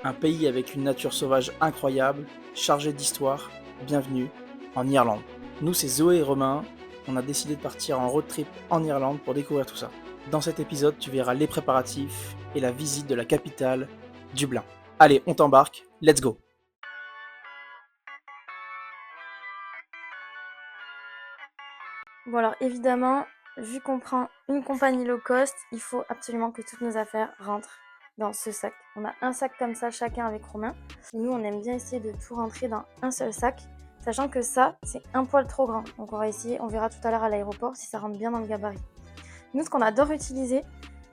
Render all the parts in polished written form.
Un pays avec une nature sauvage incroyable, chargée d'histoire. Bienvenue en Irlande. Nous, c'est Zoé et Romain. On a décidé de partir en road trip en Irlande pour découvrir tout ça. Dans cet épisode, tu verras les préparatifs et la visite de la capitale, Dublin. Allez, on t'embarque, let's go! Bon alors évidemment, vu qu'on prend une compagnie low cost, il faut absolument que toutes nos affaires rentrent dans ce sac. On a un sac comme ça chacun avec Romain. Et nous on aime bien essayer de tout rentrer dans un seul sac, sachant que ça c'est un poil trop grand. Donc on va essayer, on verra tout à l'heure à l'aéroport si ça rentre bien dans le gabarit. Nous ce qu'on adore utiliser,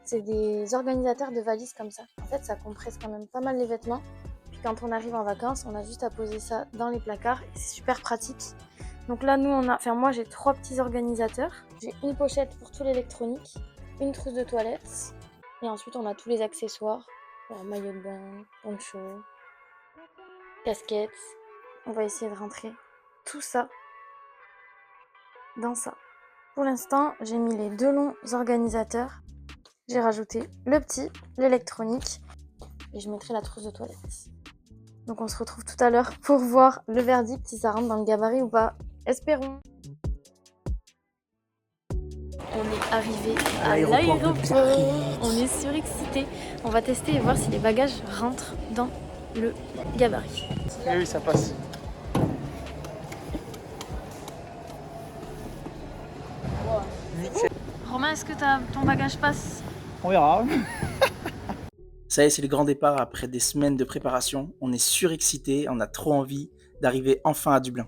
c'est des organisateurs de valises comme ça. En fait ça compresse quand même pas mal les vêtements. Puis quand on arrive en vacances, on a juste à poser ça dans les placards et c'est super pratique. Donc là, moi j'ai 3 petits organisateurs. J'ai une pochette pour tout l'électronique, une trousse de toilette, et ensuite on a tous les accessoires, maillot de bain, poncho, casquette. On va essayer de rentrer tout ça dans ça. Pour l'instant, j'ai mis les 2 longs organisateurs. J'ai rajouté le petit, l'électronique, et je mettrai la trousse de toilette. Donc on se retrouve tout à l'heure pour voir le verdict, si ça rentre dans le gabarit ou pas. Espérons. On est arrivé à l'aéroport, on est surexcité. On va tester et voir si les bagages rentrent dans le gabarit. Oui, ça passe. Romain, est-ce que ton bagage passe? On verra. Ça y est, c'est le grand départ après des semaines de préparation. On est surexcité, on a trop envie d'arriver enfin à Dublin.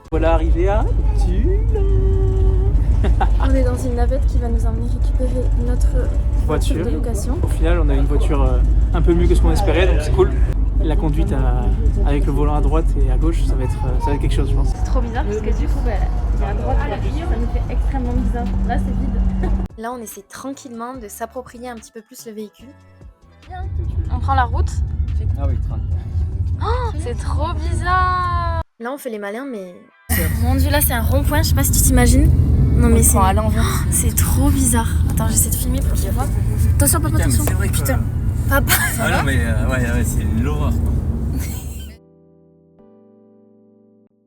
Voilà, arrivé à Dublin. On est dans une navette qui va nous emmener récupérer notre voiture de location. Au final, on a une voiture un peu mieux que ce qu'on espérait, donc c'est cool. La conduite avec le volant à droite et à gauche, ça va être quelque chose, je pense. C'est trop bizarre parce que du coup, il y a à droite et à gauche, ça nous fait extrêmement bizarre. Là, c'est vide. Là, on essaie tranquillement de s'approprier un petit peu plus le véhicule. On prend la route. Ah oui, train. C'est trop bizarre. Là, on fait les malins, mais... Mon Dieu, là, c'est un rond-point, je sais pas si tu t'imagines. Non, mais c'est... C'est trop bizarre. Attends, j'essaie de filmer pour qu'ils voient. Attention, papa, attention. C'est vrai, Putain. Papa, ça Ah va non, mais ouais, c'est l'horreur.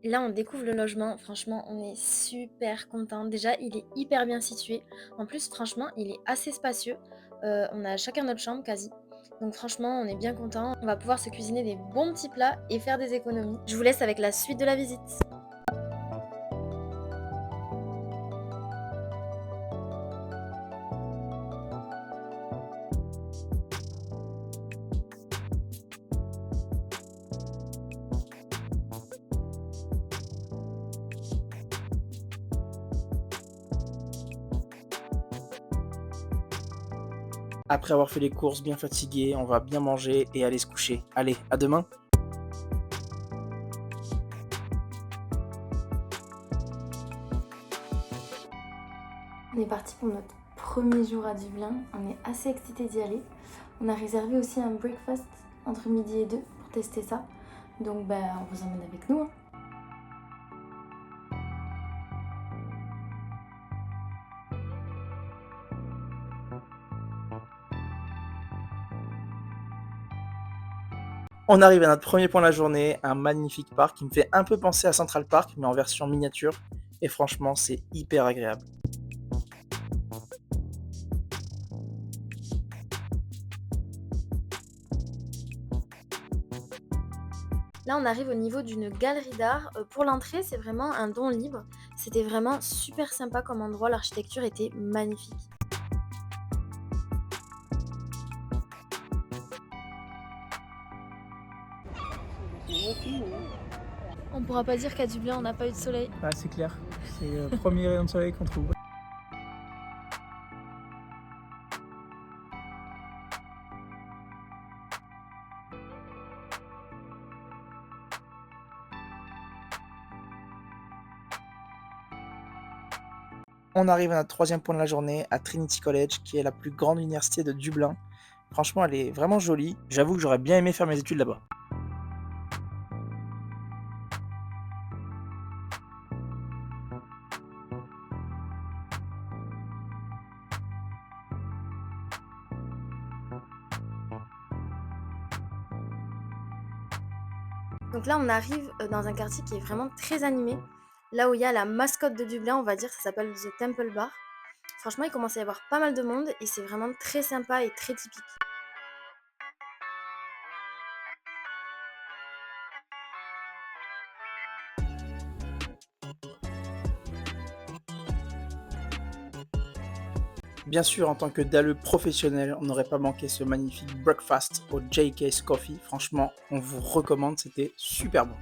Là, on découvre le logement. Franchement, on est super content. Déjà, il est hyper bien situé. En plus, franchement, il est assez spacieux. On a chacun notre chambre, quasi. Donc franchement, on est bien content. On va pouvoir se cuisiner des bons petits plats et faire des économies. Je vous laisse avec la suite de la visite. Après avoir fait les courses bien fatigué, on va bien manger et aller se coucher. Allez, à demain! On est parti pour notre premier jour à Dublin. On est assez excités d'y aller. On a réservé aussi un breakfast entre midi et 2 pour tester ça. Donc on vous emmène avec nous. On arrive à notre premier point de la journée, un magnifique parc qui me fait un peu penser à Central Park, mais en version miniature. Et franchement, c'est hyper agréable. Là, on arrive au niveau d'une galerie d'art. Pour l'entrée, c'est vraiment un don libre. C'était vraiment super sympa comme endroit. L'architecture était magnifique. On pourra pas dire qu'à Dublin, on n'a pas eu de soleil. Ah, c'est clair, c'est le premier rayon de soleil qu'on trouve. On arrive à notre troisième point de la journée, à Trinity College, qui est la plus grande université de Dublin. Franchement, elle est vraiment jolie. J'avoue que j'aurais bien aimé faire mes études là-bas. Donc là, on arrive dans un quartier qui est vraiment très animé. Là où il y a la mascotte de Dublin, on va dire, ça s'appelle The Temple Bar. Franchement, il commence à y avoir pas mal de monde et c'est vraiment très sympa et très typique. Bien sûr, en tant que dalleux professionnel, on n'aurait pas manqué ce magnifique breakfast au JK's Coffee. Franchement, on vous recommande, c'était super bon.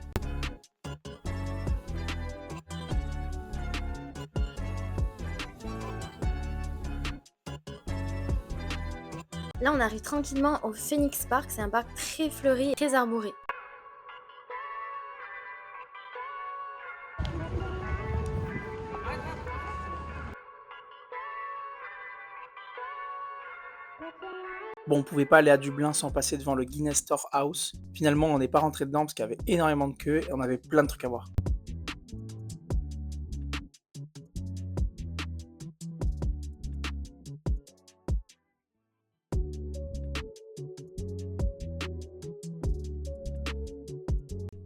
Là, on arrive tranquillement au Phoenix Park, c'est un parc très fleuri et très arboré. Bon, on pouvait pas aller à Dublin sans passer devant le Guinness Storehouse. Finalement, on n'est pas rentré dedans parce qu'il y avait énormément de queues et on avait plein de trucs à voir.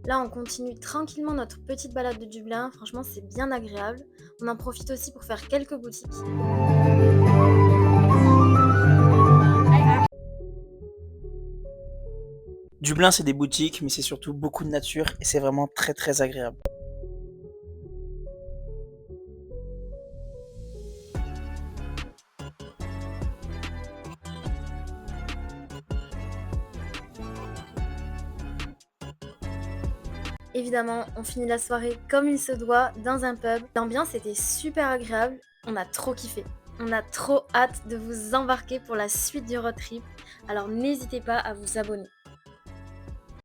Là, on continue tranquillement notre petite balade de Dublin. Franchement, c'est bien agréable. On en profite aussi pour faire quelques boutiques. Dublin, c'est des boutiques, mais c'est surtout beaucoup de nature et c'est vraiment très très agréable. Évidemment, on finit la soirée comme il se doit dans un pub. L'ambiance était super agréable. On a trop kiffé. On a trop hâte de vous embarquer pour la suite du road trip. Alors n'hésitez pas à vous abonner.